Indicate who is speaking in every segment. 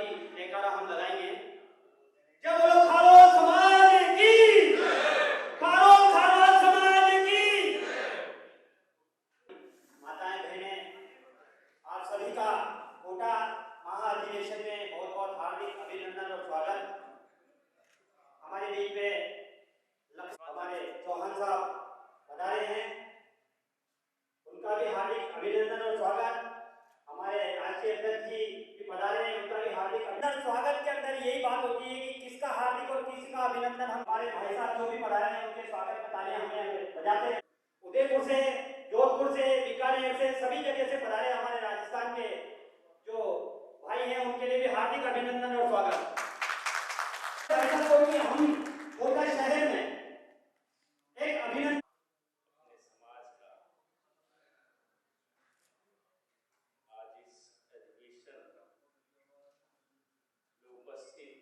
Speaker 1: भी जयकारा हम लगाएंगे। जब बोलो खारोल समाज की, खारोल समाज की। माताएं बहनें, आप सभी का कोटा महाअधिवेशन में बहुत बहुत हार्दिक अभिनंदन और स्वागत। हमारे बीच में हमारे चौहान साहब पधारे हैं, उनका भी हार्दिक अभिनंदन और स्वागत। हमारे राष्ट्रीय अध्यक्ष जी भी पधारे हैं, उनका भी हार्दिक अभिनंदन। स्वागत के अंदर यही बात होती है कि किसका हार्दिक और किसका अभिनंदन। हमारे भाई साहब जो भी पधारे हैं उनके स्वागत में तालियां हमें बजाते हैं। उदयपुर से, जोधपुर से, बीकानेर से, सभी जगह से पधारे हमारे राजस्थान के जो भाई हैं, उनके लिए भी हार्दिक अभिनंदन और स्वागत। ऐसा कोई कि हम कोटा शहर में एक अभिनंदन
Speaker 2: समाज का आज इस अधिवेशन में उपस्थित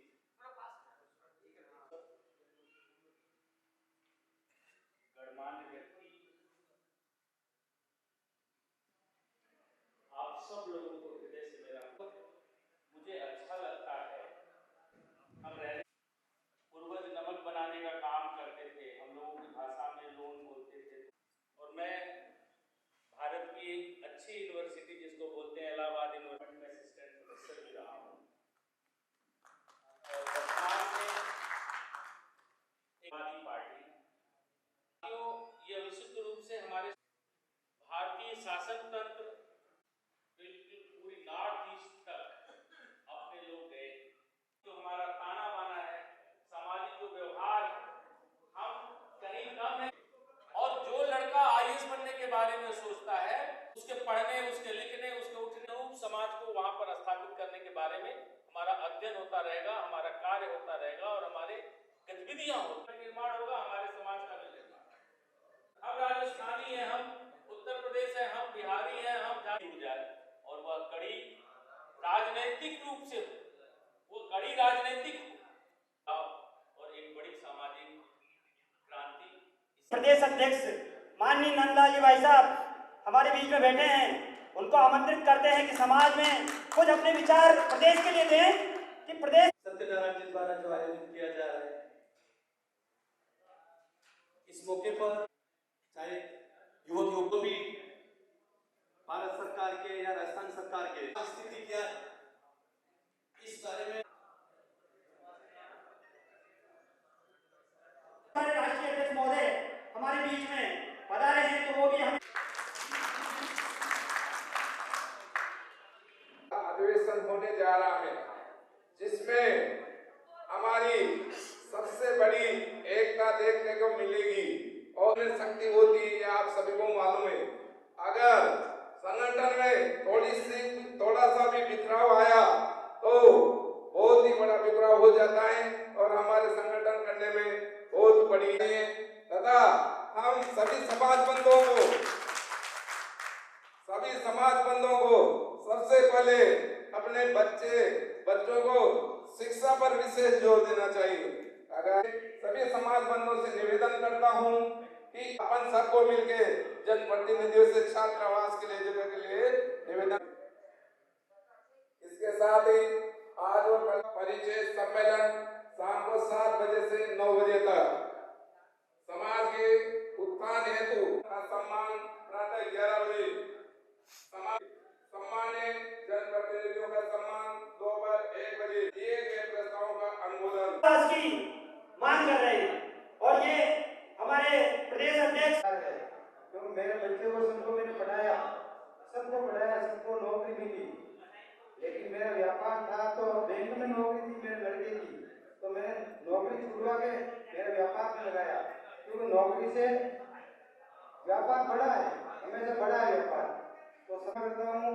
Speaker 2: गणमान्य व्यक्ति, आप सब लोगों को हृदय से मेरा मुझे अच्छा लगता है। हम पूर्वज नमक बनाने का काम करते थे, हम लोगों की भाषा में लोन बोलते थे, और मैं भारत की अच्छी यूनिवर्सिटी जिसको बोलते हैं इलाहाबाद यूनिवर्सिटी में असिस्टेंट प्रोफेसर भी रहा हूँ। और वर्तमान में एक पार्टी ये विशुद्ध रूप से हमारे भारतीय शासन तंत्र बिल्कुल पूरी नॉर्थ ईस्ट तक अपने लोग गए। जो हमारा ताना बाना है, सामाजिक जो व्यवहार हम कहीं कम है, और जो लड़का आईएएस बनने के बारे में सोचता है, उसके पढ़ने, उसके लिखने, उसके उठने, समाज को वहां पर स्थापित करने के बारे में हमारा अध्ययन होता रहेगा, हमारा कार्य होता रहेगा, और हमारे गतिविधियां होगा, निर्माण होगा हमारे समाज का निर्माण। हम राजस्थानी हैं, हम उत्तर प्रदेश है, हम बिहारी हैं, हम हो जाए, और वह कड़ी राजनीतिक रूप से, वो कड़ी राजनीतिक और एक बड़ी सामाजिक क्रांति।
Speaker 1: प्रदेश अध्यक्ष माननीय नंदलाल जी भाई साहब हमारे बीच में बैठे हैं, उनको आमंत्रित करते हैं कि समाज में कुछ अपने विचार प्रदेश के लिए दें कि प्रदेश
Speaker 3: सत्यनारायण जी द्वारा जो आयोजित किया जा रहा है, इस मौके पर चाहे युवकों को भी भारत सरकार के या राजस्थान सरकार के स्थिति क्या है इस बारे में
Speaker 1: हमारे राष्ट्रीय अध्यक्ष महोदय हमारे बीच में पधारे हैं, तो वो भी हम
Speaker 4: अधिवेशन होने जा रहा है, जिसमें हमारी सबसे बड़ी एकता देखने को मिलेगी और शक्ति होती है। आप सभी को मालूम है, अगर संगठन में थोड़ा सा भी बिखराव आया तो बहुत ही बड़ा बिखराव हो जाता है और हमारे संगठन करने में बहुत बड़ी है। तथा हम सभी समाज बंधुओं को सबसे पहले अपने बच्चों को शिक्षा पर विशेष जोर देना चाहिए। अगर सभी समाज बंधुओं से निवेदन करता हूं कि अपन सबको मिलकर जनप्रतिनिधियों से छात्रावास के लिए जगह के लिए निवेदन। इसके साथ ही आज और कल परिचय सम्मेलन शाम को 7 बजे से 9 बजे तक, समाज के उत्थान हेतु सम्मान प्रातः 11 बजे, सम्मानित जनप्रतिनिधियों का सम्मान दोपहर 1 बजे दिए गए प्रस्तावों का अनुमोदन
Speaker 1: की मांग कर रहे हैं। और ये हमारे प्रदेश अध्यक्ष
Speaker 5: है, क्योंकि मेरे बच्चों को सबको मैंने पढ़ाया, सबको नौकरी मिली, लेकिन मेरा व्यापार था तो बैंक में नौकरी थी मेरे लड़के की, तो मैंने नौकरी छुड़वा के मेरे व्यापार में लगाया, क्योंकि नौकरी से व्यापार बड़ा है, हमेशा बड़ा है व्यापार। तो सब करता हूँ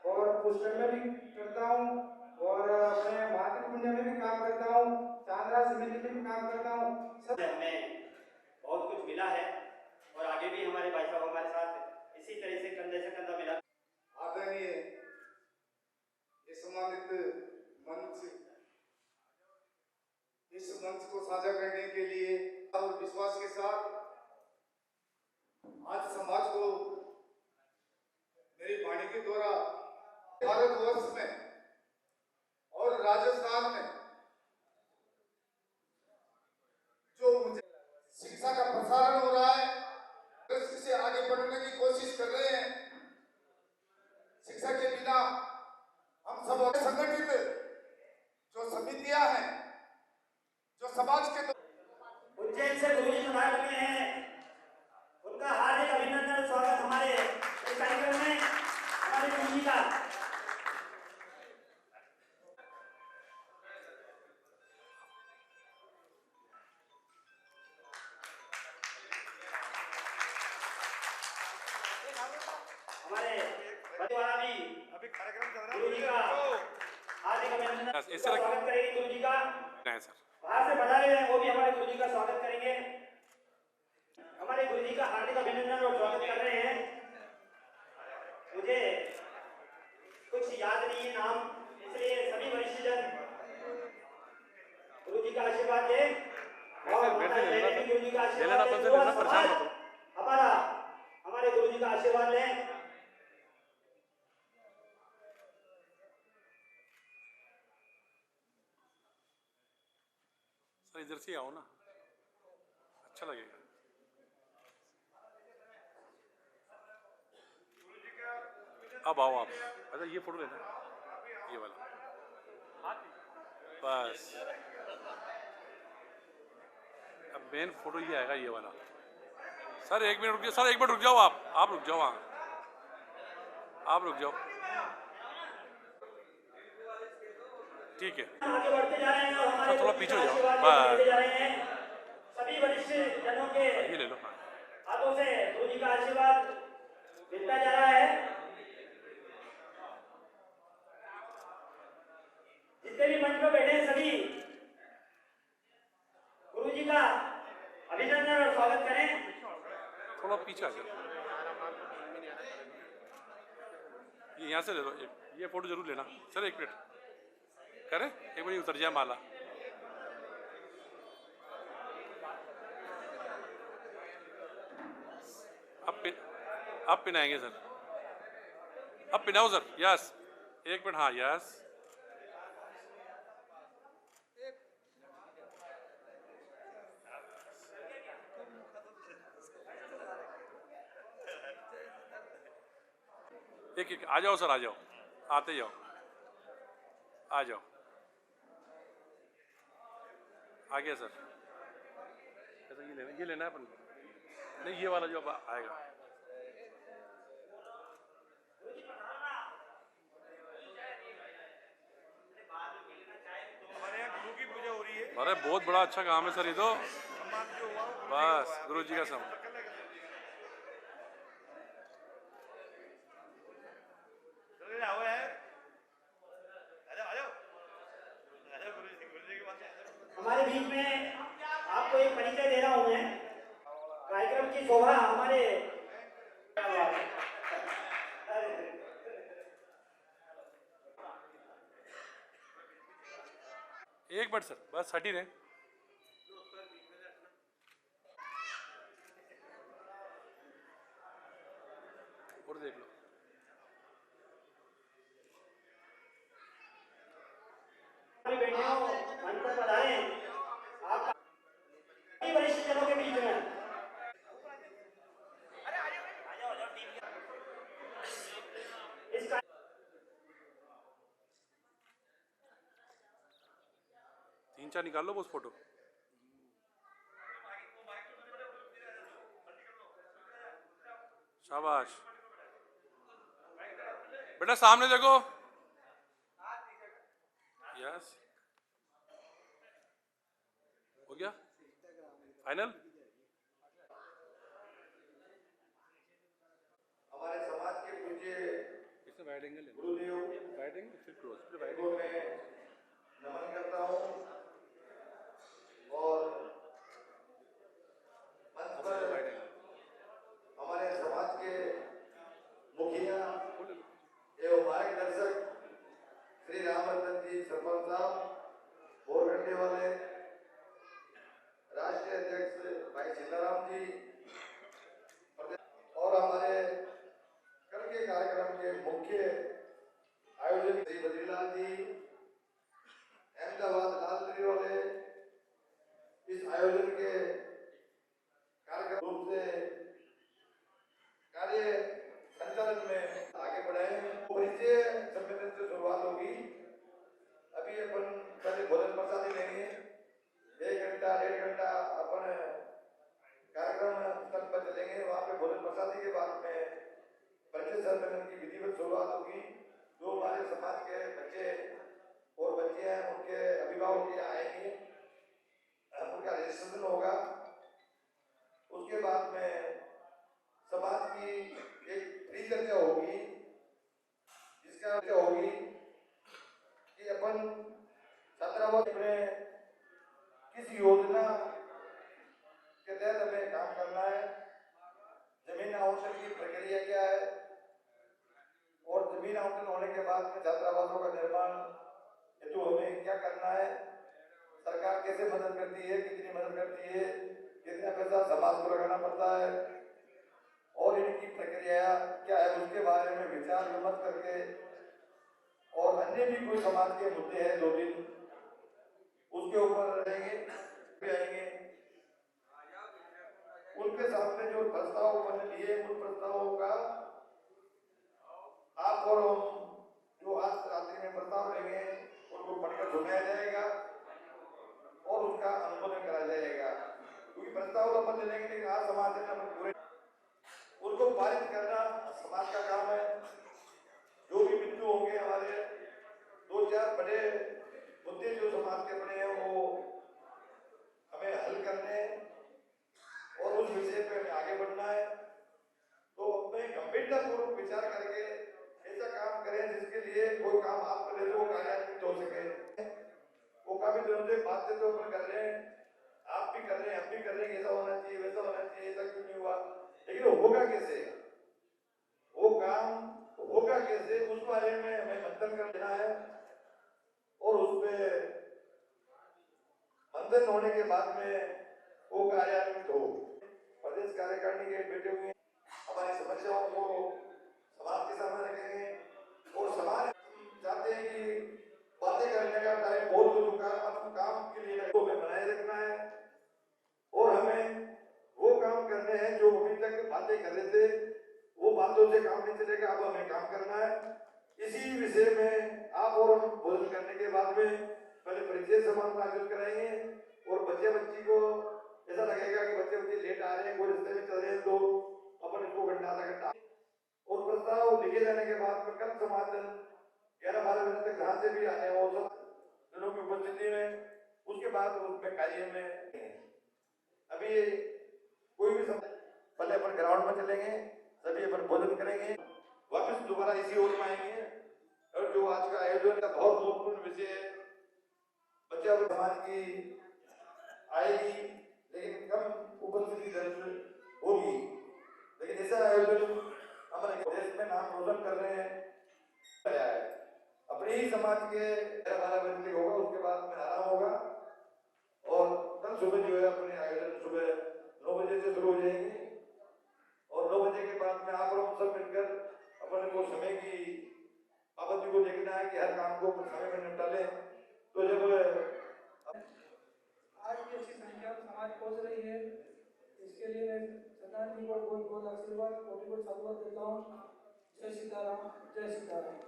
Speaker 5: और पुस्तक में भी करता हूँ और अपने मातृपुण्य में भी काम करता हूँ, चांद्रा समिति में भी काम करता हूँ।
Speaker 1: सब हमें बहुत कुछ मिला है और आगे भी हमारे भाई साहब हमारे साथ इसी तरह से कंधे से कंधा मिला।
Speaker 6: आदरणीय ये सम्मानित मंच, इस मंच को साझा करने के लिए और विश्वास के साथ आज समाज को मेरी वाणी के द्वारा भारतवर्ष में और
Speaker 1: गुरु जी का हार्दिक अभिनंदन
Speaker 7: इस
Speaker 1: इसका
Speaker 7: तरह
Speaker 1: स्वागत करेंगे गुरु जी का।
Speaker 7: है सर।
Speaker 1: बाहर से बता रहे हैं वो भी हमारे गुरु जी का स्वागत करेंगे। हमारे गुरु जी का हार्दिक अभिनंदन और स्वागत कर रहे हैं। मुझे कुछ याद नहीं है नाम, इसलिए सभी वरिष्ठजन गुरु जी का आशीर्वाद दें और गुरु जी का आशीर्वाद दें।
Speaker 7: परेशान मत हो।
Speaker 1: हमारे गुरु जी का आशीर्वाद लें।
Speaker 7: सर इधर से आओ ना, अच्छा लगेगा। अब आओ आप। अच्छा ये फोटो लेना, ये वाला बस। अब मेन फोटो ये आएगा, ये वाला। सर 1 मिनट रुकिए, सर 1 मिनट रुक जाओ। आप रुक जाओ, वहाँ आप रुक जाओ, ठीक है।
Speaker 1: आगे बढ़ते जा रहे हैं और हमारे
Speaker 7: थोड़ा पीछे हो जाओ,
Speaker 1: आशीर्वाद
Speaker 7: बस।
Speaker 1: लेते जा रहे हैं। सभी वरिष्ठ जनों के
Speaker 7: ये ले लो।
Speaker 1: हाथों से गुरु जी का आशीर्वाद मिलता जा रहा है। जितने भी मंच पर बैठे हैं सभी गुरु जी का अभिनंदन और स्वागत करें।
Speaker 7: थोड़ा पीछे आ जाओ, ये यहाँ से ले लो। ये फोटो जरूर लेना सर। 1 मिनट करें, एक मिनट उतर जाए माला। अब पिनाएंगे सर, अब पिनाओ सर। यस 1 मिनट, हाँ यस। एक आ जाओ सर, आ जाओ, आते जाओ, आ जाओ। आ गया सर। ऐसा ये लेना है अपन, नहीं ये वाला जो अब आएगा।
Speaker 6: हमारे यहाँ गुरु की पूजा हो रही है।
Speaker 7: अरे बहुत बड़ा अच्छा काम है सर ये तो। बस गुरु जी का सम।
Speaker 1: हमारे बीच में आपको एक परिचय दे रहा हूं मैं। कार्यक्रम की शोभा हमारे
Speaker 7: एक मिनट सर, बस हटी रहे। और देख लो।
Speaker 1: बैठे हो मंच पर पधारे आप वरिष्ठ जनों के बीच में।
Speaker 7: तीन चार निकाल लो बस फोटो। शाबाश बेटा, सामने देखो। यस हो गया फाइनल।
Speaker 6: हमारे समाज के पूज्य
Speaker 7: इसमें वाइड एंगल है,
Speaker 6: गुरुदेव
Speaker 7: वाइड एंगल फिर क्लोज, फिर वाइड
Speaker 6: को
Speaker 7: एंगल।
Speaker 6: मैं नमन करता हूँ और मंच पर
Speaker 7: वाइड एंगल
Speaker 6: हमारे समाज के मुखिया एवं मार्गदर्शक श्री रामरतन जी सरपंच साहब, बोरगंडे वाले राष्ट्रीय अध्यक्ष भाई सीताराम जी और हमारे कल के कार्यक्रम के मुख्य आयोजक श्री बद्रीलाल जी, अहमदाबाद लाल वाले इस आयोजन के कार्यक्रम रूप से कार्य संचालन में आगे बढ़े। परिचय सम्मेलन से शुरुआत होगी। अभी अपन पहले भोजन प्रसादी लेंगे, 1 घंटा 1.5 घंटा अपन कार्यक्रम स्थल पर चलेंगे। वहाँ पे भोजन प्रसादी के बाद में परिचय सम्मेलन की विधिवत शुरुआत होगी। जो हमारे समाज के बच्चे और बच्चियां हैं उनके अभिभावक यहाँ आएंगे, उनका रजिस्ट्रेशन होगा। उसके बाद में समाज की एक फ्री चर्चा होगी, जिसका होगी अपन छात्रावास में किस योजना के तहत हमें काम करना है, जमीन आवंटन की प्रक्रिया क्या है और जमीन आवंटन होने के बाद में छात्रावासों का निर्माण हेतु हमें क्या करना है, सरकार कैसे मदद करती है, कितनी मदद करती है, कितना पैसा समाज को लगाना पड़ता है और इनकी प्रक्रिया क्या है, उसके बारे में विचार विमर्श करके और अन्य भी कोई समाज के मुद्दे हैं 2-3 उसके ऊपर आएंगे उनके सामने जो प्रस्ताव बने लिए उन प्रस्तावों का आप और जो आज रात्रि में प्रस्ताव लेंगे उनको पढ़कर सुनाया जाएगा और उसका अनुमोदन करा जाएगा, क्योंकि प्रस्ताव तो अपन लेंगे लेकिन आज समाज में पूरे उनको पारित करना समाज का काम है। जो भी बिंदु होंगे हमारे 2-4 बड़े मुद्दे जो समाज के बने हैं वो हमें हल करने और उस विषय पे हमें आगे बढ़ना है। तो हमें गंभीरतापूर्वक विचार करके ऐसा काम करें जिसके लिए कोई काम आप कर रहे हो कार्यान्वित हो सके। वो काफी दिनों से बातें तो अपन कर रहे हैं, आप भी कर रहे हैं, हम भी कर रहे हैं, ऐसा होना चाहिए वैसा होना चाहिए, ऐसा क्यों नहीं हुआ, लेकिन वो होगा कैसे, वो काम होगा कैसे, उस बारे में हमें मंथन कर देना है और उस पे मंथन होने के बाद में वो कार्यान्वित हो। प्रदेश कार्यकारिणी के बैठे हुए हमारी समस्याओं को समाज के सामने रखेंगे और समाज चाहते हैं कि बातें करने का टाइम बहुत हो चुका है, अब काम के लिए हमें बनाए रखना है और हमें वो काम करने हैं जो अभी तक बातें कर रहे थे, वो बातों से काम नहीं चलेगा, अब हमें काम करना है। इसी विषय में आप और हम भोजन करने के बाद में पहले परिचय समारोह आयोजित कराएंगे और बच्चे बच्ची को ऐसा लगेगा कि बच्चे बच्चे लेट आ रहे हैं, कोई रास्ते में चल रहे हैं तो अपन इसको घंटा आधा घंटा और प्रस्ताव लिखे जाने के बाद में कल समाधान 11-12 बजे तक जहाँ से भी आने वो सब जनों की उपस्थिति में उसके बाद उसमें कार्य में अभी कोई भी पहले अपन ग्राउंड में चलेंगे, सभी अपन भोजन करेंगे, वापस दोबारा इसी ओर में आएंगे और जो आज का आयोजन का बहुत महत्वपूर्ण विषय है, बच्चा समाज की आएगी लेकिन कम उपस्थिति दर्ज होगी, लेकिन ऐसा आयोजन हमारे देश में नाम रोशन कर रहे हैं अपने ही समाज के 12 बजे तक होगा, उसके बाद में आराम होगा और कल सुबह जो है अपने आयोजन सुबह 9 बजे से शुरू हो जाएंगे और 9 बजे के बाद में आप लोग सब मिलकर अपने को समय की पाबंदी को देखना है कि हर काम को समय में निपटा लें। तो जब
Speaker 8: आज की अच्छी संख्या में समाज पहुंच रही है, इसके लिए मैं सरदार जी को बहुत बहुत आशीर्वाद कोटि साधुवाद देता हूँ। जय सीताराम, जय सीताराम।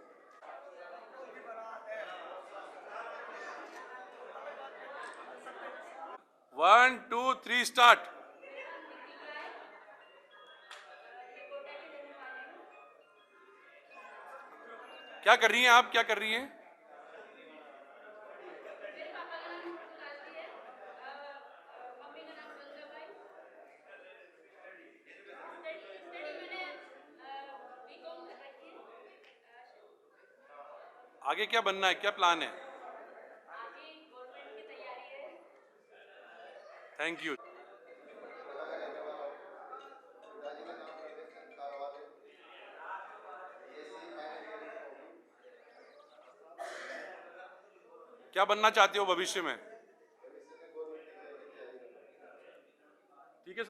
Speaker 7: 1 2 3 स्टार्ट। क्या कर रही हैं आप, क्या कर रही हैं? आगे क्या बनना है, क्या प्लान है? Thank you. क्या बनना चाहते हो भविष्य में? ठीक है।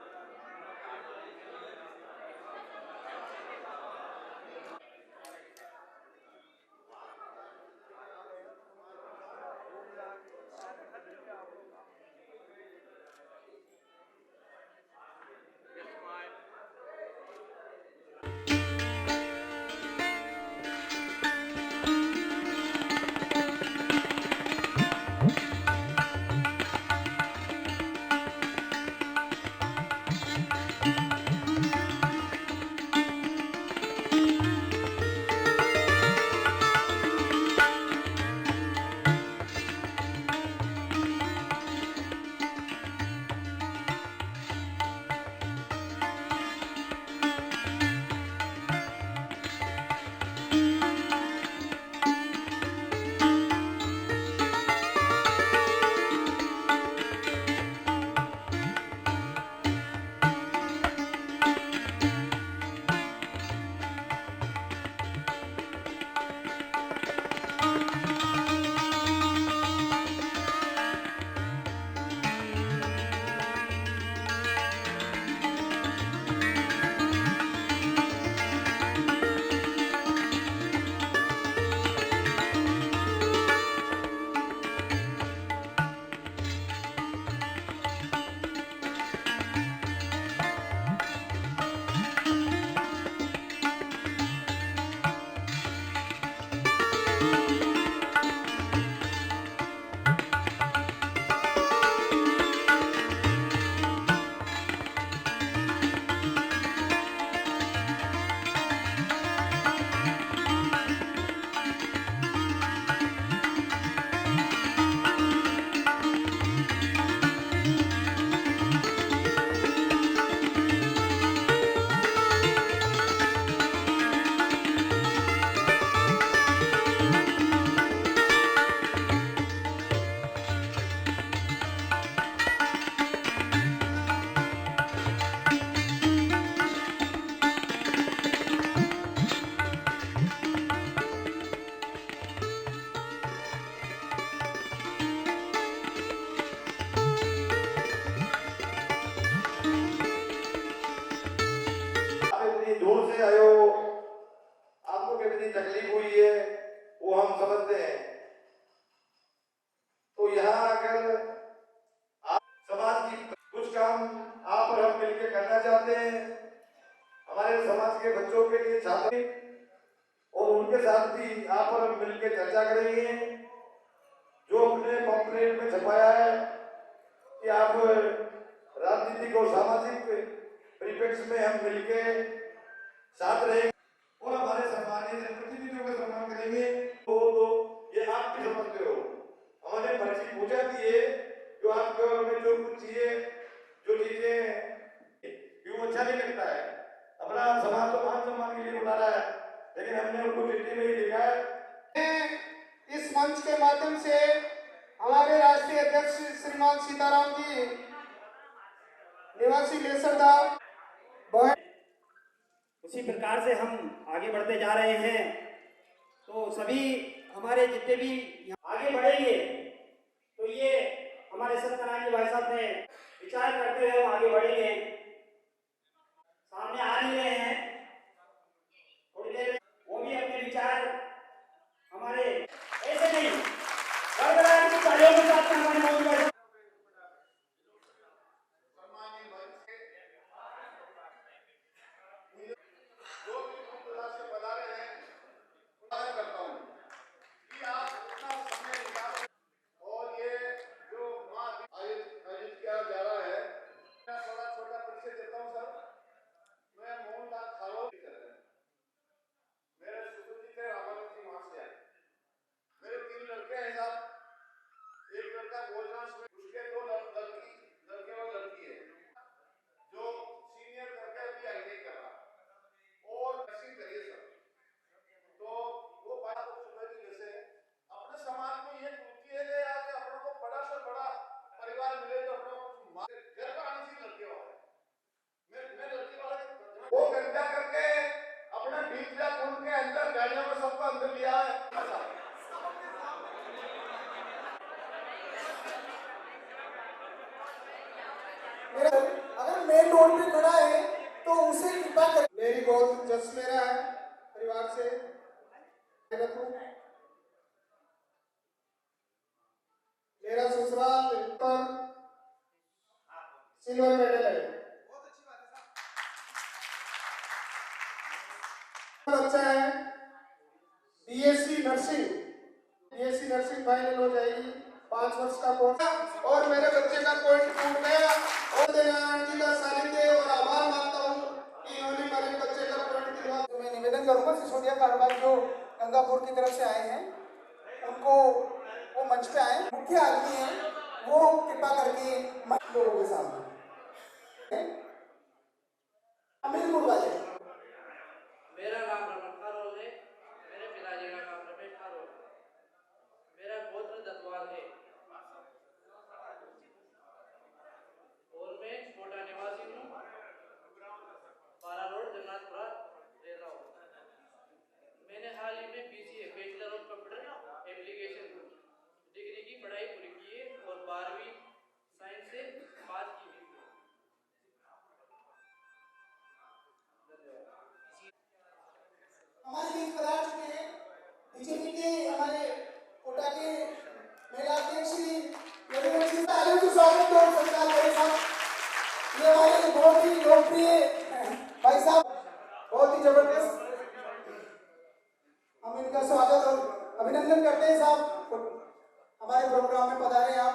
Speaker 6: कर रही है, जो अपने कॉम्प्लेन में छपाया है कि आप राजनीतिक और सामाजिक परिप्रेक्ष्य में हम मिलके साथ रहेंगे और हमारे सम्मानित जनप्रतिनिधियों का सम्मान करेंगे। तो ये आप भी समझते हो, हमने पर्ची पूछा की है जो आपके में जो कुछ चाहिए, जो चीजें क्यों अच्छा नहीं लगता है। अपना समाज तो मान सम्मान के लिए बुला रहा है, लेकिन हमने उनको चिट्ठी में ही लिखा है।
Speaker 5: इस मंच के माध्यम से हमारे राष्ट्रीय अध्यक्ष श्रीमान सीताराम जी निवासी लेसरदा
Speaker 1: उसी प्रकार से हम आगे बढ़ते जा रहे हैं। तो सभी हमारे जितने भी आगे बढ़ेंगे तो ये हमारे सत्यनारायण भाई साहब ने विचार करते हुए हम आगे बढ़ेंगे। सामने आ नहीं रहे हैं, थोड़ी देर वो भी अपने विचार हमारे ऐसे नहीं गड़बड़ाहट की तालियों के साथ हमारे मौजूद है।
Speaker 6: वो गंदा करके अपने बीच का कुंड के अंदर गाड़ियों में सबको अंदर लिया है।
Speaker 5: अगर मेन रोड पे खड़ा है तो उसे कृपा कर। मेरी बहुत जस मेरा है परिवार से मेरा ससुराल पर सिल्वर मेडल है। बच्चा है बीएससी नर्सिंग फाइनल हो जाएगी, 5 वर्ष का कोर्स। और मेरे बच्चे का पॉइंट टूट गया और नारायण जी का सानिध्य और आभार मानता हूँ कि इन्होंने मेरे बच्चे का पॉइंट दिलवा। तो मैं निवेदन करूंगा सिसोदिया कारोबार जो गंगापुर की तरफ से आए हैं उनको वो मंच पे आए, मुख्य आदमी हैं वो कृपा करके लोगों के सामने अमित मुर्वाजे।
Speaker 9: मेरा नाम रमन खारोल है, मेरे पिताजी का नाम रमेश खारोल है, मेरा गोत्र दत्तवाल है और मैं छोटा निवासी हूँ, 12 रोड जगन्नाथपुरा रहता हूँ। मैंने हाल ही में BCA bachelor of computer application degree की पढ़ाई पूरी की है और 12वीं साइंस से पास की हुई है।
Speaker 5: हमारे बीच पधार चुके हैं बीजेपी के हमारे कोटा के महिला अध्यक्ष श्री यदुवंशी साहब को स्वागत और सत्कार करें साहब। ये हमारे बहुत ही लोकप्रिय भाई साहब, बहुत ही जबरदस्त, हम इनका स्वागत और अभिनंदन करते हैं साहब। हमारे प्रोग्राम में पधारे आप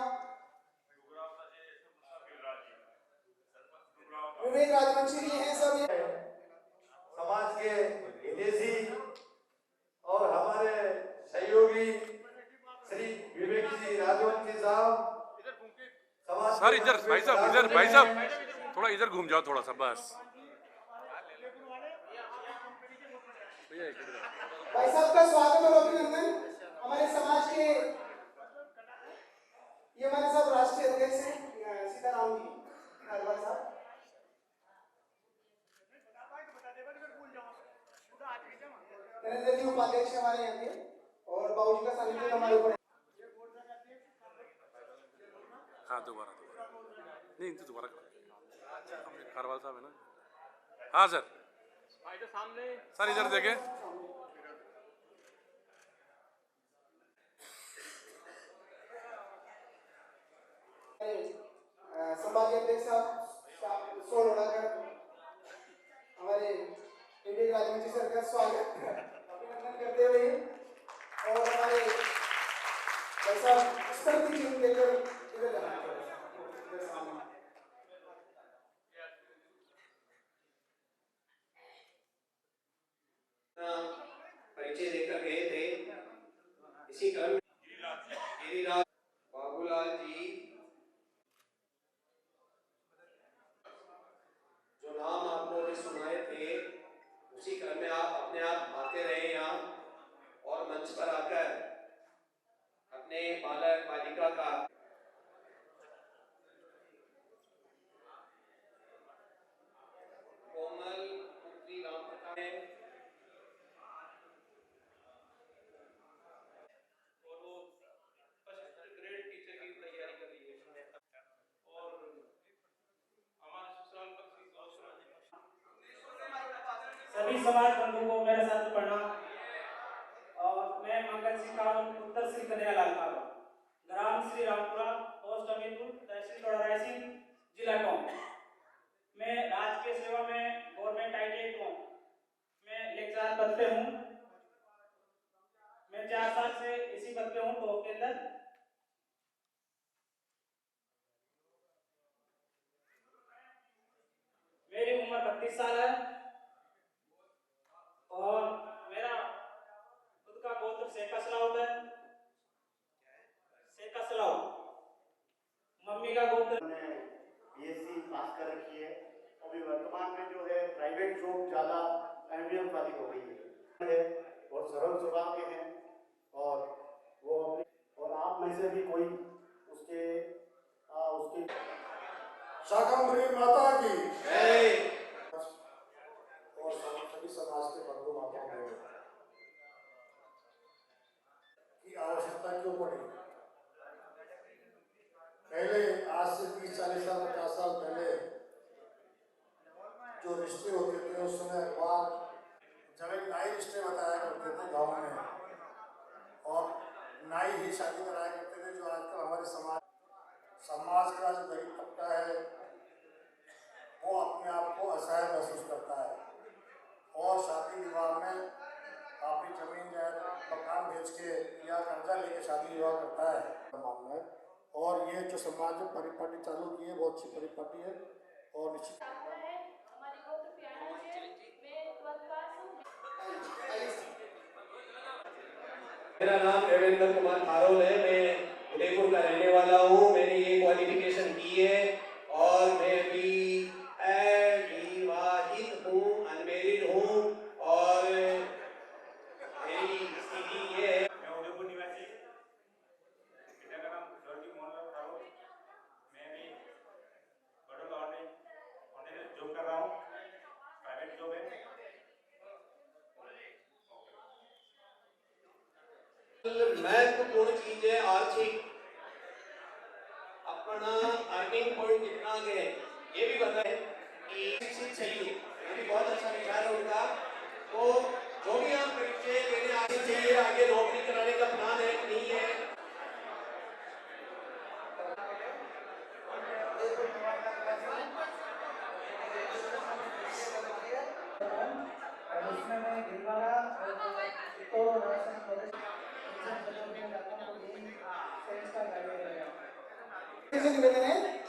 Speaker 5: विवेक राजवंशी जी हैं सब।
Speaker 6: समाज के हितैषी और हमारे सहयोगी श्री विवेक जी राजवंशी साहब,
Speaker 7: सर इधर भाई साहब थोड़ा इधर घूम जाओ थोड़ा सा बस।
Speaker 5: भाई साहब का स्वागत और अभिनंदन। हमारे समाज के ये हमारे साहब राष्ट्रीय अध्यक्ष हैं सीताराम जी भाई साहब। नरेंद्र जी उपाध्यक्ष हमारे यहाँ के और बाबूजी का सानिध्य हमारे ऊपर।
Speaker 7: हाँ दोबारा नहीं इनसे दोबारा खारवाल साहब है ना। हाँ सर सर इधर देखें।
Speaker 5: संभागीय अध्यक्ष साहब सोलवाकर हमारे विवेक राजवंशी सर का स्वागत अभिनंदन करते हुए और हमारे
Speaker 8: ऐसा स्तर की चीज लेकर इधर यहाँ पर इधर सामने
Speaker 3: परिचय देकर गए थे। इसी क्रम में गिरिराज बाबूलाल जी जो नाम आपको अभी सुनाए थे, उसी क्रम में आप अपने आप आते रहे यहाँ और मंच पर आकर अपने बालक बालिका का कोमल पुत्री रामकथा है
Speaker 2: और वो फर्स्ट ग्रेड टीचर की तैयारी कर रही है और हमारे ससुराल पर
Speaker 1: सभी समाज बंधुओं को मेरे साथ प्रणाम। और मैं मंगल सिंह कावल, उत्तर श्री कन्हैयालाल कावल, ग्राम श्री रामपुरा, पोस्ट अमीरपुर, तहसील टोडा रायसिंह, जिला टोंक। मैं राजकीय सेवा में गवर्नमेंट ITI टोंक में लेक्चरर पद पे हूँ। मैं 4 साल से इसी पद पे हूँ टोंक के अंदर। मेरी उम्र 32 साल है और मेरा खुद का गोत्र सेका सलाउट है। सेका सलाउट मम्मी का गोत्र।
Speaker 10: मैंने BSc पास कर रखी है। अभी वर्तमान में जो है प्राइवेट जॉब ज़्यादा अहमियत वाली हो गई है और सरल स्वभाव के हैं और वो अपने और आप में से भी कोई उसके
Speaker 6: शाकंभरी माता की
Speaker 3: जय।
Speaker 6: और सभी समाज के बंधु माताओं की आवश्यकता क्यों पड़ी। पहले आज से 30-40 साल 50 साल पहले जो रिश्ते होते थे उस समय अखबार जब एक नाई रिश्ते बताया करते थे गाँव में और नाई ही शादी कराया करते थे। जो आजकल हमारे समाज का जो गरीब तबका है वो अपने आप को असहाय महसूस करता है और शादी विवाह में काफी जमीन जायदाद मकान बेच के या कर्जा लेके शादी विवाह करता है मामला है। और ये जो समाज में परिपाटी चालू की है बहुत अच्छी परिपाटी है और निश्चित
Speaker 3: मेरा नाम देवेंद्र कुमार खारोल है। मैं उदयपुर का रहने वाला हूँ। मैंने ये क्वालिफिकेशन की है और मैं भी विवाहित हूँ, अनमेरिड हूँ और मेरी स्थिति ये है।
Speaker 11: मैं उदयपुर निवासी, पिता का नाम स्वर्गीय मोहनलाल खारोल। मैं भी बड़ौदा होटल में जॉब कर रहा हूँ, प्राइवेट जॉब है।
Speaker 3: महत्वपूर्ण चीज है आर्थिक अपना अर्निंग पॉइंट कितना है ये भी बताएं कि शिक्षित चाहिए। ये भी बहुत अच्छा विचार है उनका। तो जो भी आप परिचय लेने आगे चाहिए, आगे नौकरी कराने का प्लान है कि नहीं है।
Speaker 5: उसमें मैं भिलवाड़ा तो राशन प्रदेश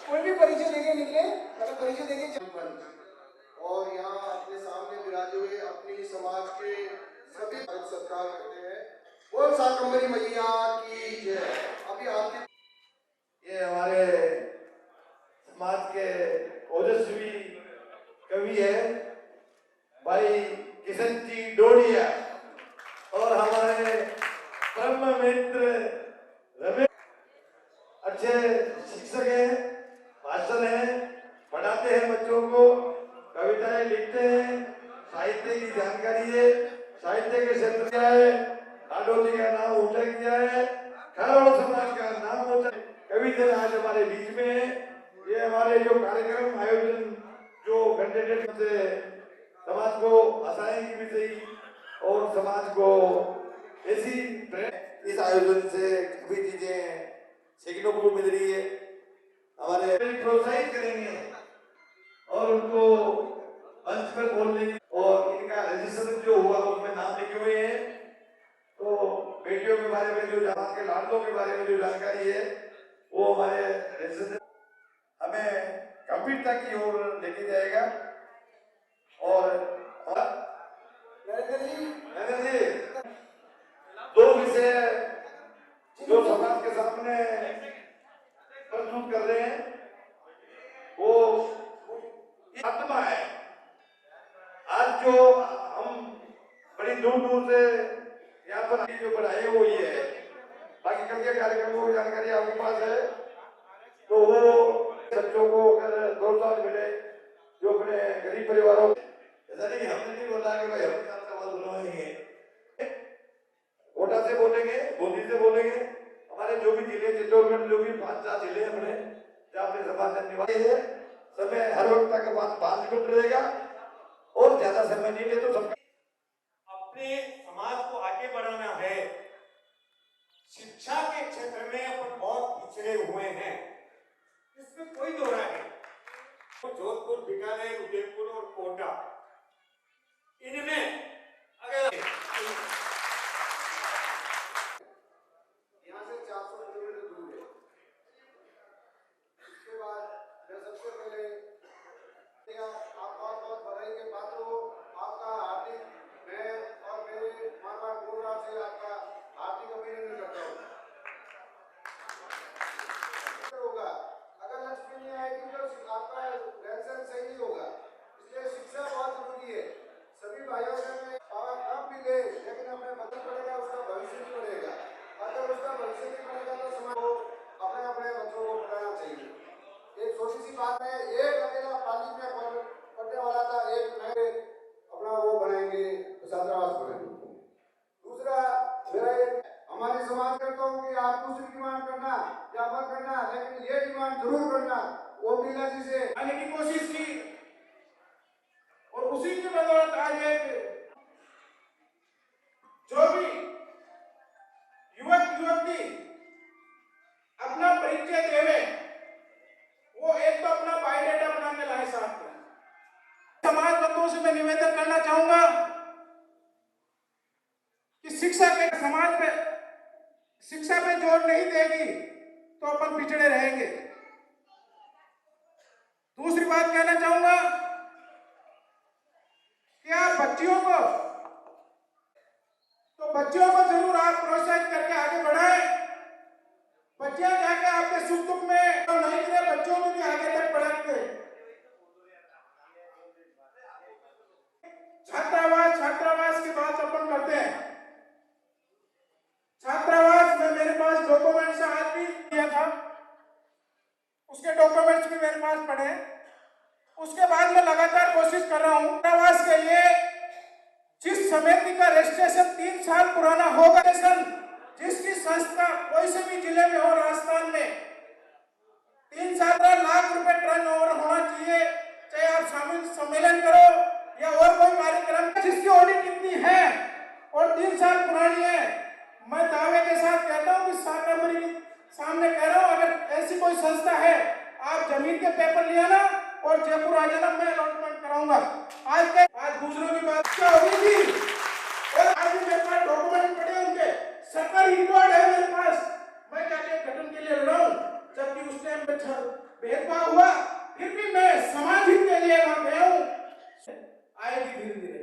Speaker 5: कोई भी परिचय देके निकले मतलब परिचय देके
Speaker 6: और यहाँ अपने सामने विराजे हुए अपनी समाज के सभी सत्कार करते हैं। बोल शाकंभरी मैया की जय। अभी आपके ये हमारे समाज के ओजस्वी कवि है भाई किशन जी डोडिया और हमारे ब्रह्म मित्र रमेश अच्छे शिक्षक हैं, भाषण है, पढ़ाते हैं बच्चों को, कविताएं लिखते हैं, साहित्य की जानकारी है, साहित्य के क्षेत्र क्या है, हाडोली का नाम ऊंचा किया है, खारोल समाज का नाम ऊंचा। कवि थे आज हमारे बीच में है। ये हमारे जो कार्यक्रम आयोजन जो घंटे डेढ़ से समाज को हंसाएंगे भी सही और समाज को ऐसी इस आयोजन से काफी चीजें सीखने को मिल रही है। हमारे प्रोत्साहित करेंगे और उनको मंच पर बोलने और इनका रजिस्ट्रेशन जो हुआ उसमें नाम लिखे हुए हैं। तो बेटियों के बारे में जो समाज के लाडलों के बारे में जो जानकारी है वो हमारे रेजिडेंट हमें गंभीरता की ओर लेके जाएगा। और नरेंद्र जी दो विषय जो समाज के सामने प्रस्तुत कर रहे हैं वो आत्मा है। आज जो हम बड़ी दूर दूर से यहाँ पर जो बनाए वो ये है, बाकी कल के कार्यक्रमों की जानकारी आपके पास है। तो वो बच्चों को अगर 2 साल मिले जो अपने गरीब परिवारों, ऐसा नहीं हमने नहीं बोला कि भाई हम छात्रावास बनवाएंगे, कोटा से बोलेंगे, बूंदी से बोलेंगे, हमारे जो भी जिले चित्तौड़गढ़ जो भी 5-4 जिले अपने जहाँ अपने समाज निवासी है, समय हर वक्त तक 5 मिनट रहेगा और ज्यादा समय नहीं ले तो सब
Speaker 12: अपने समाज को आगे बढ़ाना है। शिक्षा के क्षेत्र में अपन बहुत पिछड़े हुए हैं, इसमें कोई दो राय नहीं। तो जोधपुर, बीकानेर, उदयपुर और कोटा, इनमें अगर
Speaker 6: यहाँ से 400 किलोमीटर दूर है। इसके बाद मैं सबसे पहले आप बहुत बहुत बधाई के पात्र हो। आपका हार्दिक, मैं और मेरे मानव गुरुराज से आपका हार्दिक अभिनंदन करता हूँ। होगा अगर लक्ष्मी नहीं आएगी तो आपका रहन सही नहीं होगा, इसलिए शिक्षा बहुत जरूरी है। सभी भाइयों से मैं कम भी दे लेकिन अपने बच्चे पढ़ेगा उसका भविष्य नहीं पढ़ेगा। अगर उसका भविष्य नहीं पढ़ेगा तो समाज को अपने अपने बच्चों को पढ़ाना चाहिए। एक छोटी सी बात है, एक अकेला पाली में पढ़ने वाला था, एक नए अपना वो बनाएंगे छात्रावास बनाएंगे। दूसरा मेरा हमारे समाज करता हूँ कि आप दूसरी डिमांड करना या मत करना, लेकिन ये डिमांड जरूर करना। वो मीना जी से
Speaker 12: आने की कोशिश की और उसी की बदौलत आज एक जो भी युवक युवती अपना परिचय देवे, वो एक तो अपना बायोडाटा बना के लाए साथ में। समाज बंधुओं से मैं निवेदन करना चाहूंगा कि शिक्षा के समाज पे शिक्षा पे जोर नहीं देगी तो अपन पिछड़े रहेंगे। दूसरी बात कहना चाहूंगा कि आप बच्चियों को जरूर आप प्रोत्साहित करके आगे बढ़ाएं। बच्चियां जाके आपके सुख दुख में तो नहीं गिरे, बच्चों को भी आगे तक बढ़ाते। छात्रावास की बात अपन करते हैं। छात्रावास में मेरे पास डॉक्यूमेंट्स आज भी दिया था, उसके डॉक्यूमेंट्स भी मेरे पास पड़े। उसके बाद मैं लगातार कोशिश कर रहा हूँ छात्रावास के लिए जिस समिति का रजिस्ट्रेशन 3 साल पुराना होगा, जिसकी संस्था कोई से भी जिले में हो राजस्थान में 3 लाख रुपए टर्नओवर होना चाहिए, चाहे आप सम्मेलन करो या और कोई कार्यक्रम, जिसकी ऑडिट इतनी है और 3 साल पुरानी है। मैं दावे के साथ कहता हूँ कि सामने कह रहा हूँ, अगर ऐसी कोई संस्था है आप जमीन के पेपर ले आना और जयपुर आ जाना, मैं अलॉटमेंट कराऊंगा। आज दूसरों की बात क्या होगी थी और आज भी मेरे पास डॉक्यूमेंट पड़े उनके, सरकारी रिकॉर्ड है मेरे पास। मैं जाके गठन के लिए लड़ा हूं, जबकि उस टाइम पे भेदभाव हुआ, फिर भी मैं समाज हित के लिए वहां गया हूं। आएगी धीरे धीरे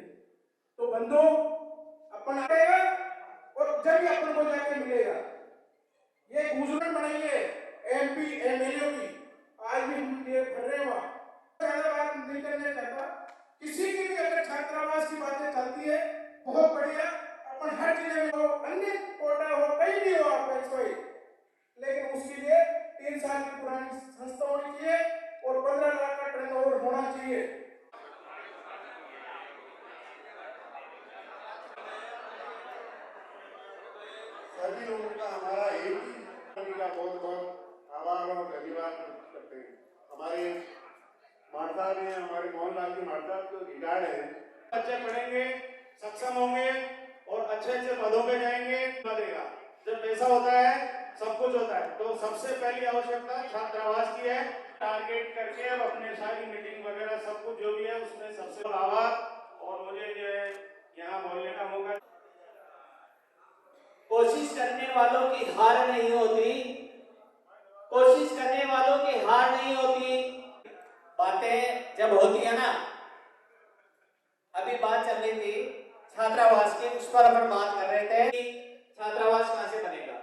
Speaker 12: तो बंधु अपन आएगा और जब भी अपन को जाके मिलेगा। ये गुजरन बनाइए MP MLA की, आज भी हम ये कर रहे हैं। ज्यादा बात नहीं करना चाहता, किसी की भी अगर छात्रावास की बातें चलती है बहुत बढ़िया, अपन हर जिले में हो, अन्य कोटा हो, कहीं भी हो आप कोई, लेकिन उसके लिए 3 साल की पुरानी संस्था होनी चाहिए और 15 लाख का टर्नओवर होना चाहिए।
Speaker 10: सभी लोगों का हमारा एक ही का बहुत बहुत आभार और धन्यवाद करते हैं। हमारे माता में हमारे मोहनलाल जी माता तो रिटायर्ड है, बच्चे पढ़ेंगे, सक्षम होंगे और अच्छे अच्छे पदों पे जाएंगे। देगा जब पैसा होता है सब कुछ होता है, तो सबसे पहली आवश्यकता छात्रावास की है। टारगेट करके अब अपने सारी मीटिंग वगैरह सब कुछ जो भी है उसमें सबसे आभार और मुझे जो है यहाँ बोलने का मौका।
Speaker 3: कोशिश करने वालों की हार नहीं होती, कोशिश करने वालों की हार नहीं होती। बातें जब होती है ना, अभी बात चल रही थी छात्रावास की, उस पर अपन बात कर रहे थे कि छात्रावास कहां से बनेगा,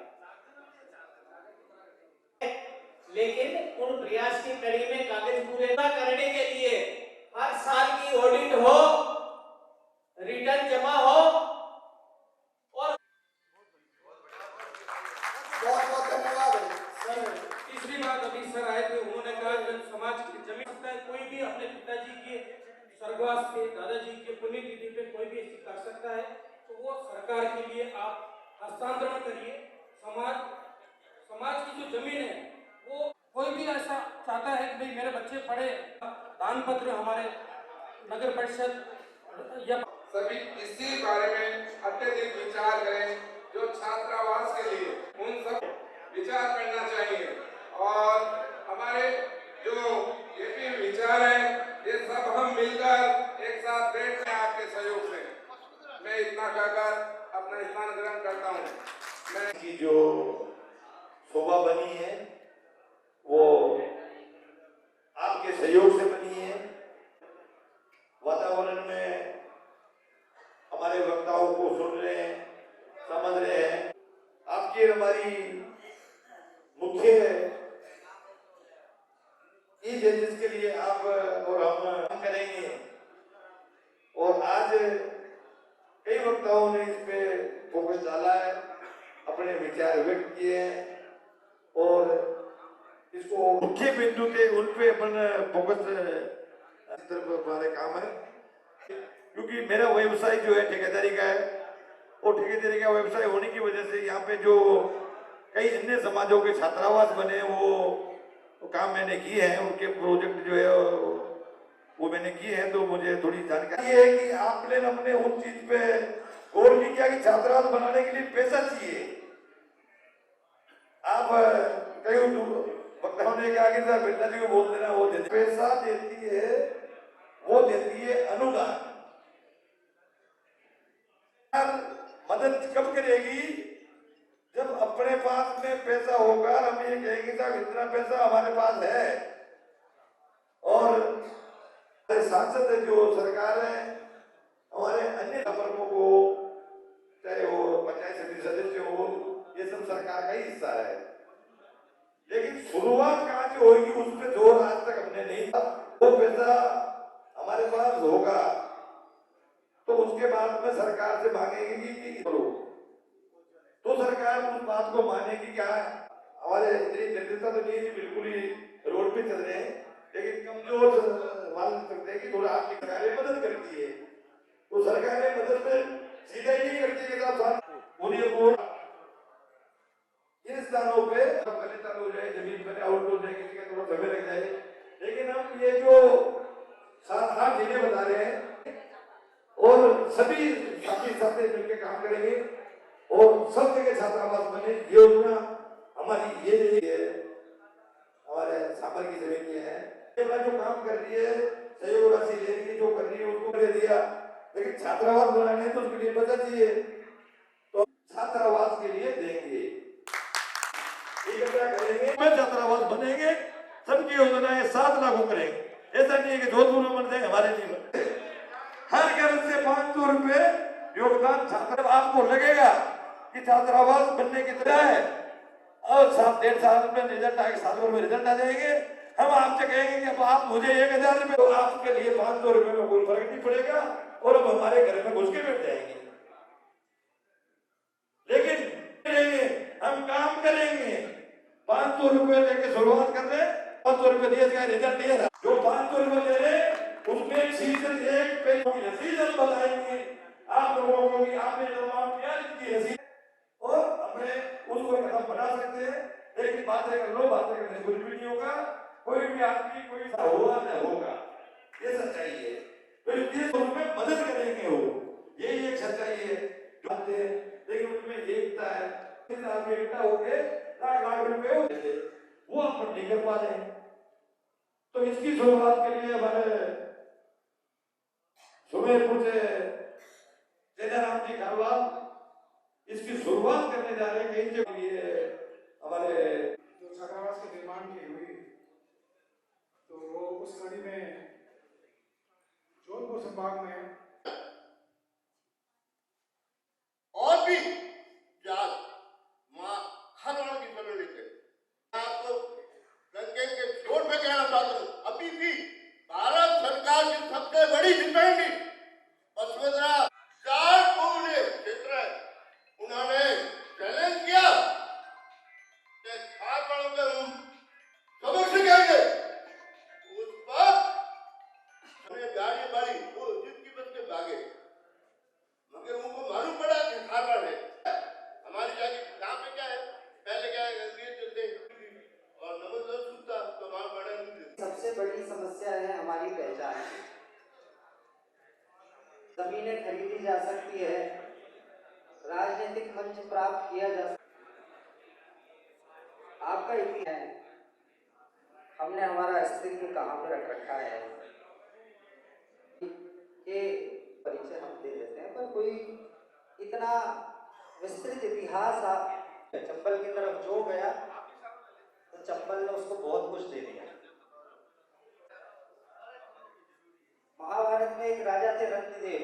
Speaker 3: लेकिन उन प्रयास की कड़ी में कागज पूरे करने के लिए हर साल की ऑडिट हो, रिटर्न जमा हो और
Speaker 6: बहुत बहुत धन्यवाद
Speaker 12: सर तीसरी बात अभी सर आए थे, उन्होंने कहा जब समाज की जमीन सकता है, कोई भी अपने पिताजी के स्वर्गवास पे, दादाजी के पुण्यतिथि पे कोई भी ऐसी कर सकता है, तो वो सरकार के लिए आप हस्तांतरण करिए। समाज की जो जमीन है वो कोई भी ऐसा चाहता है कि भाई मेरे बच्चे पढ़े, दान पत्र हमारे नगर परिषद या
Speaker 4: सभी इसी बारे में अत्यधिक विचार करें। जो छात्रावास के लिए उन सब विचार करना चाहिए और हमारे जो ये भी विचार है ये सब हम मिलकर एक साथ बैठ के आपके सहयोग से, मैं इतना कहकर अपना स्थान ग्रहण करता हूँ। मैं
Speaker 6: की जो शोभा बनी है वो आपके सहयोग से बनी है। वातावरण में हमारे वक्ताओं को सुन रहे हैं, समझ रहे हैं। आपकी हमारी मुख्य चीज है जिसके लिए आप और हम काम करेंगे। और आज कई वक्ताओं ने इस पे फोकस डाला है, अपने विचार व्यक्त किए हैं और इसको मुख्य बिंदु थे उन पे अपन फोकस तरफ हमारे काम है। क्योंकि मेरा व्यवसाय जो है ठेकेदारी का है और ठेकेदारी का व्यवसाय होने की वजह से यहाँ पे जो कई अन्य समाजों के छात्रावास बने वो काम मैंने किए हैं, उनके प्रोजेक्ट जो है वो मैंने किए हैं, तो मुझे थोड़ी जानकारी है कि आपने हमने उन चीज पे गौर नहीं किया कि छात्रावास बनाने के लिए पैसा चाहिए। आप कई वक्ताओं ने कहा कि सर बिरला जी को बोल देना, वो देती पैसा देती है, वो देती है अनुदान। मदद कब करेगी जब अपने पास में पैसा होगा, हम ये कहेंगे साहब इतना पैसा हमारे पास है। और सांसद जो सरकार है, हमारे अन्य प्रमुखों को, चाहे वो पंचायत समिति सदस्य हो, ये सब सरकार का ही हिस्सा है। लेकिन शुरुआत कहाँ से होगी उस पर जोर आज तक हमने नहीं था। वो पैसा हमारे पास होगा तो उसके बाद में सरकार से मांगेगी कि करो, तो सरकार उस बात को मानेगी। क्या हमारे इतनी निर्देशता तो नहीं है, बिल्कुल ही रोड पे चल रहे हैं, लेकिन कमजोर मान सकते हैं कि थोड़ा आपकी सरकारें मदद करती है, तो सरकारें मदद में सीधा ही नहीं करती है। उन्हें वो इन स्थानों पे चालू हो जाए, जमीन पर आउट हो जाए, किसी का थोड़ा समय लग जाए, लेकिन हम ये जो 7-8 जिले बता रहे हैं और सभी साथी साथी मिलकर काम करेंगे और सब जगह छात्रावास बने, ये योजना हमारी ये है, हमारे सामर की जमीन है, जो काम कर रही है, सहयोग राशि ले रही है, जो कर रही है उसको दे दिया, लेकिन छात्रावास बनाने तो उसके लिए बचा चाहिए, तो छात्रावास के लिए देंगे, करेंगे, छात्रावास बनेंगे, सबकी योजनाएं 7 लागू करेंगे। ऐसा नहीं है कि जोधपुर में बनते हमारे नहीं बनते। हर घर से 500 रुपए योगदान छात्र, आपको लगेगा कि छात्रावास बनने की तरह है और 7-1.5 साल में रिजल्ट आएगा, साल भर में रिजल्ट आ जाएंगे, हम आपसे कहेंगे कि अब आप मुझे 1000 रुपए, तो आपके लिए 500 रुपए में कोई फर्क नहीं पड़ेगा और अब हमारे घर में घुस के बैठ जाएंगे। लेकिन हम काम करेंगे, 500 रुपए लेके शुरुआत कर रहे, 500 रुपए दिए गए, रिजल्ट नहीं है, जो 500 रुपए दे रहे उसमें सीजन 1 पे रसीद हम बताएंगे आप लोगों को कि आपने जमा किया इसकी रसीद, और अपने उसको कदम बना सकते हैं। लेकिन बातें कर लो, बातें करने कुछ भी नहीं होगा, कोई भी आदमी कोई होगा न होगा, ये सच्चाई है। तो इसलिए उसमें मदद करेंगे, वो यही एक सच्चाई है, लेकिन उसमें एकता है। एकता होके लाख रुपए वो अपन नहीं कर पा रहे, तो इसकी शुरुआत के लिए हमारे सुमेरपुर से जयराम जी खारवाल इसकी शुरुआत करने जा रहे हैं। कहीं से ये हमारे
Speaker 12: जो छात्रावास के निर्माण की हुई तो वो उस कड़ी में जोधपुर संभाग में
Speaker 13: और भी जात माँ हर वर्ग की जरूरत है। मैं आपको गंगे के जोड़ पे कहना चाहता हूँ, अभी भी भारत सरकार की सबसे बड़ी डिपेंडी बसवंतरा 4 पूरे क्षेत्र है। उन्होंने चैलेंज किया कि खाद वालों के हम सबक सिखाएंगे। उस पर हमें गाड़ी बाड़ी वो जिसकी बस के भागे, मगर उनको मालूम पड़ा कि खारवाड़ है हमारी जाके यहाँ पे क्या है। पहले क्या है अंग्रेज चलते और नमक सूखता तो वहां बड़ा नहीं देते।
Speaker 14: सबसे बड़ी समस्या है हमारी पहचान। जमीनें खरीदी जा सकती है, राजनीतिक मंच प्राप्त किया जा सकता है। आपका इतिहास है, हमने हमारा अस्तित्व कहाँ पे रख रखा है ये परिचय हम दे देते हैं, पर कोई इतना विस्तृत इतिहास चंबल की तरफ जो गया तो चंबल ने उसको बहुत कुछ दे दिया। महाभारत में एक राजा थे रत्नदेव,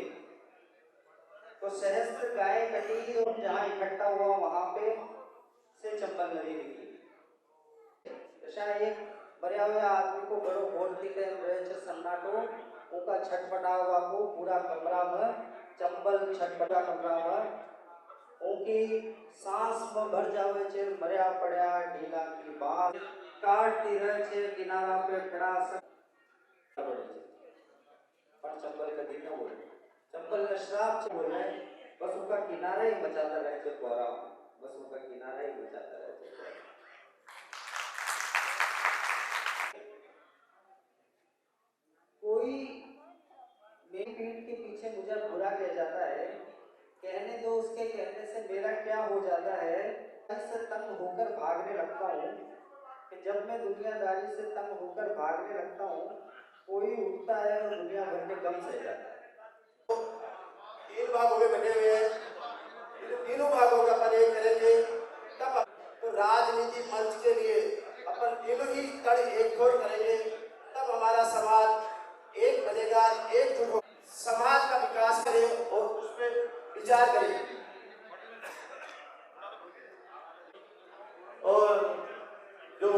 Speaker 14: तो सहस्त्र गायें कटी और जहाँ इकट्ठा हुआ वहां पे से चंबल नदी निकली। एक बड़े हुए आदमी को बड़ो वोट दी रहे सन्नाटो उनका छटपटा हुआ को पूरा कमरा में चंबल छटपटा कमरा में उनकी सांस में भर जावे छे, मर्या पड़या ढीला की बात काटती रहे छे, किनारा पे खड़ा पर चंबल कभी न बोले। चंबल ने श्राप से बोले बस उनका किनारा ही बचाता रहे छे कोरा, बस उनका किनारा ही बचाता रहे छे। कोई मेरी पीठ के पीछे मुझे बुरा कह जाता है, कहने दो उसके कहने से मेरा क्या हो जाता है। इससे तंग होकर भागने लगता हूँ कि जब मैं दुनियादारी से तंग होकर भागने लगता हूँ कोई उठता है और दुनिया भर में गम सह जाता है।
Speaker 6: 3 भागों में बने हुए हैं, तीनों भागों का अपन एक करेंगे तब तो राजनीति मंच के लिए अपन तीनों ही कड़ एकजुट करेंगे, तब हमारा समाज एक बनेगा, एकजुट हो समाज का विकास करे और उसमें विचार करें। और जो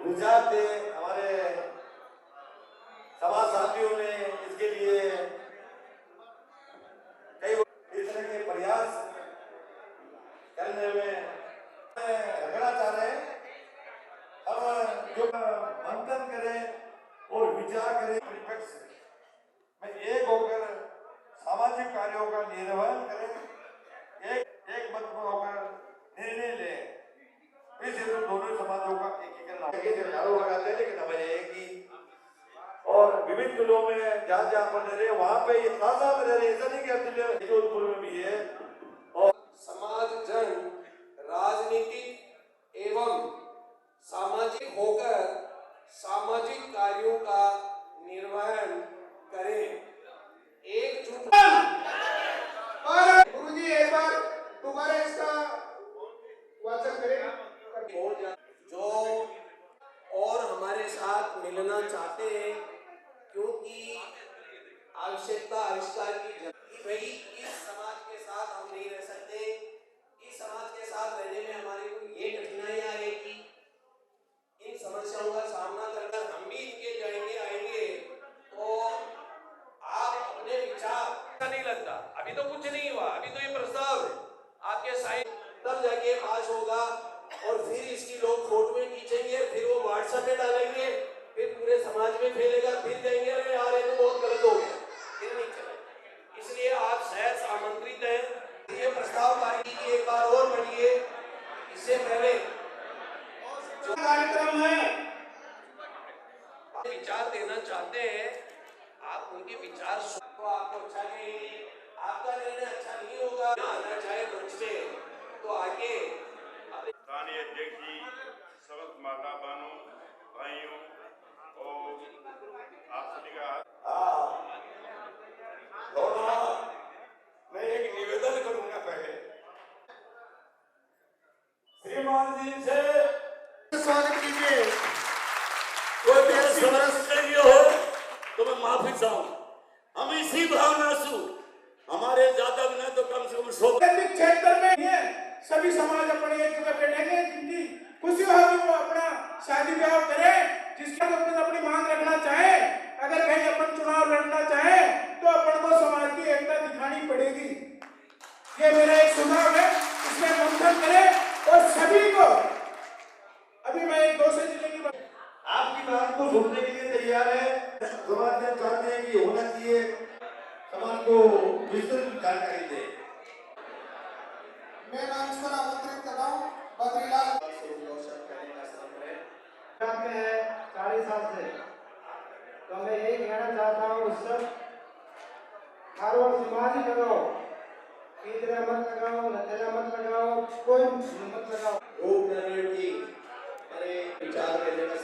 Speaker 6: विचार थे हमारे समाज साथियों ने इसके लिए कई इस तरह के प्रयास करने में रखना चाह रहे हैं। हम जो मंथन करें और विचार करें परिपक्ष में एक होकर सामाजिक कार्यों का निर्वहन करें, एक मत में होकर निर्णय लें। इस हेतु दोनों समाजों का एकीकरण झाड़ू लगाते हैं, लेकिन हमें एक ही और विभिन्न जिलों में जहाँ जहाँ पर रह रहे हैं वहाँ पे ये साथ में रह रहे हैं। ऐसा नहीं कि हर जिले में जोधपुर में भी है। और
Speaker 3: समाज जन राजनीतिक एवं सामाजिक होकर सामाजिक कार्यों का निर्वहन करें, एकजुट।
Speaker 12: गुरुजी एक बार दोबारा इसका वाचन करें।
Speaker 3: जो और हमारे साथ मिलना चाहते हैं, क्योंकि आवश्यकता आविष्कार की भाई इस समाज के साथ हम नहीं रह सकते, इस समाज के साथ रहने में हमारी को ये कठिनाई आएगी, इन समस्याओं का सामना करकर हम भी इनके जाएंगे आएंगे, तो आप अपने विचार नहीं लगता। अभी तो कुछ नहीं हुआ, अभी तो ये प्रस्ताव है आपके साइन तब जाके पास होगा और फिर इसकी लोग फोटो खींचेंगे, फिर वो व्हाट्सएप में डालेंगे, फिर पूरे समाज में फैलेगा, फिर कहेंगे अरे यार ये तो बहुत गलत हो गया, फिर नहीं चलेगा। इसलिए आप सहर्ष आमंत्रित हैं, ये प्रस्ताव पार्टी की एक बार और पढ़िए। इससे पहले जो कार्यक्रम है विचार देना चाहते हैं, आप उनके विचार तो आपको अच्छा नहीं, आपका निर्णय अच्छा नहीं होगा, आना चाहे मंच पे तो आगे
Speaker 11: स्थानीय अध्यक्ष जी, समस्त माता बहनों भाइयों और आप सभी का
Speaker 6: मैं एक निवेदन करूंगा। पहले
Speaker 13: लिए कोई भी समस्या हो तो मैं माफी चाहूँ। हम इसी भावना से हमारे ज्यादा भी नहीं तो कम से कम 100
Speaker 12: क्षेत्र में ये सभी समाज अपने एक जगह बैठेंगे, जिनकी खुशी होगी वो अपना शादी ब्याह करे, जिसका अपनी मांग रखना चाहे, अगर कहीं अपन चुनाव लड़ना चाहे तो अपन को समाज की एकता दिखानी पड़ेगी। ये मेरा एक सुझाव है, इसमें मंथन करें और सभी को। अभी मैं एक 2 जिले की
Speaker 6: आपकी बात को सुनने के लिए तैयार है। समाज में चाहते हैं कि होना चाहिए, समाज को विस्तृत जानकारी दे।
Speaker 12: मैं मंच पर आमंत्रित कर रहा हूँ बद्रीलाल।
Speaker 5: 40 साल से तो मैं यही कहना चाहता हूँ, सब हर और समाज ही लगाओ, कीचड़ा मत लगाओ, नथेला मत लगाओ, कोई मत लगाओ।
Speaker 3: रोग निर्णय की विचार देने का